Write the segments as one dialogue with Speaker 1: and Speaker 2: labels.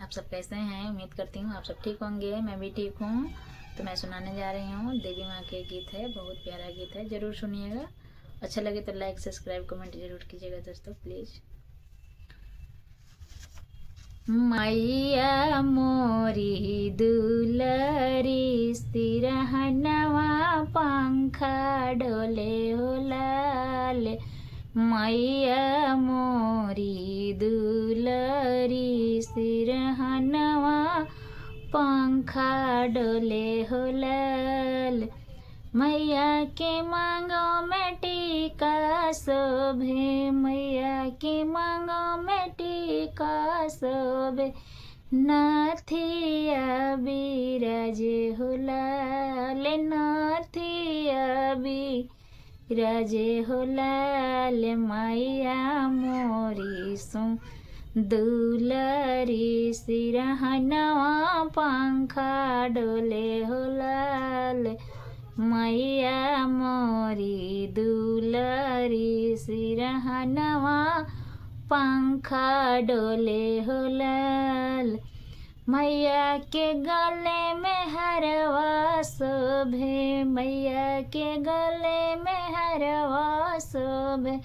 Speaker 1: आप सब कैसे हैं? उम्मीद करती हूँ आप सब ठीक होंगे। मैं भी ठीक हूँ। तो मैं सुनाने जा रही हूँ देवी माँ के गीत है, बहुत प्यारा गीत है, ज़रूर सुनिएगा। अच्छा लगे तो लाइक सब्सक्राइब कमेंट जरूर कीजिएगा दोस्तों प्लीज़। मैया मोरी दुलरी सिरहनवा पंखा डोले हो लाले। मैया मोरी दुलरी सिरहनवा पंखा डोले हो लाल। मैया के मांगो में टीका शोभे, मैया के मांगो में टीका शोभे। नाथिया बिराजे हो लाल, नाथिया बिराजे हो लाल। मैया मोरी सु दुलरी सिरहनवा पंखा डोले हो लाल। मैया मोरी दुलरी सिरहनवा पंखा डोले हो लाल। मैया के गले में हरवा शोभे, मैया के गले में हरवा शोभे।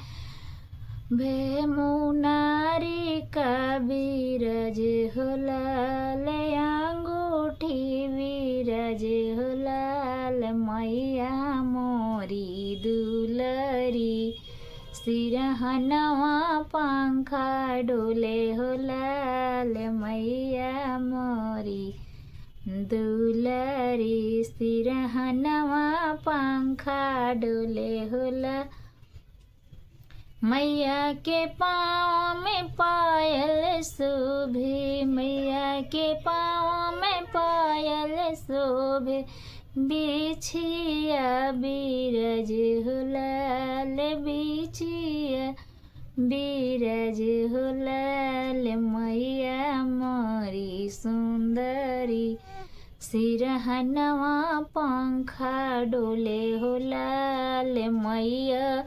Speaker 1: भे मुनारी का बिरज हो लाल, अंगूठी बिरज हो लाल। मैया मोरी दुलरी सिरहनवा पंखा डोले हो लाल। मैया मोरी दुलरी सिरहनवा पंखा डोले हो लाल। मैया के पाँव में पायल शोभे, मैया के पाँव में पायल शोभे। बिछिया बिरज हो लाल, बिछिया बिरज हो लाल। मैया मोरी सुंदरी सिरहनवा पंखा डोले हो लाल। मैया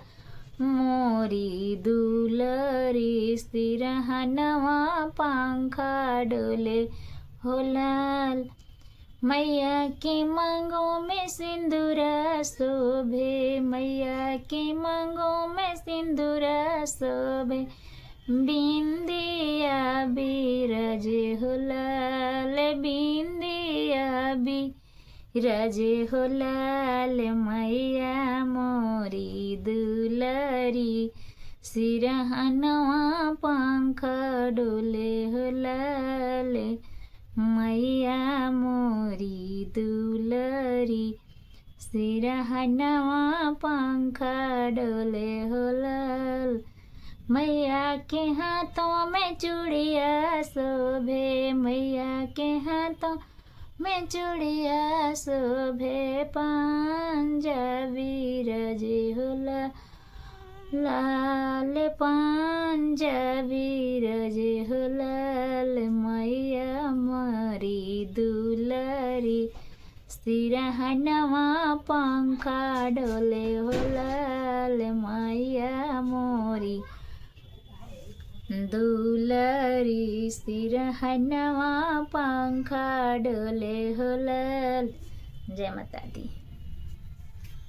Speaker 1: मोरी दुलरी सिरहनवा पंखा डोले हो लाल। मैया के मांगों में सिंदूरा शोभे, मैया के मांगों में सिंदूरा शोभे। बिंदिया बिरज हो लाल, बिंदिया बिरज हो लाल। मैया मोरी दुलरी सिरहनवा पंखा डोले हो लाल। मैया मोरी दुलरी सिरहनवा पंखा डोले हो लाल। मैया के हाथों में चूड़िया शोभे, मैया के हाथों में चूड़िया शोभे। पंजा बिरज हो लाल, पंजा बिरज हो लाल। मैया मोरी दुलरी सिरहनवा पंखा डोले हो लाल। मैया मोरी दुलरी सिरहनवा पंखा डोले हो लाल। जय माता दी।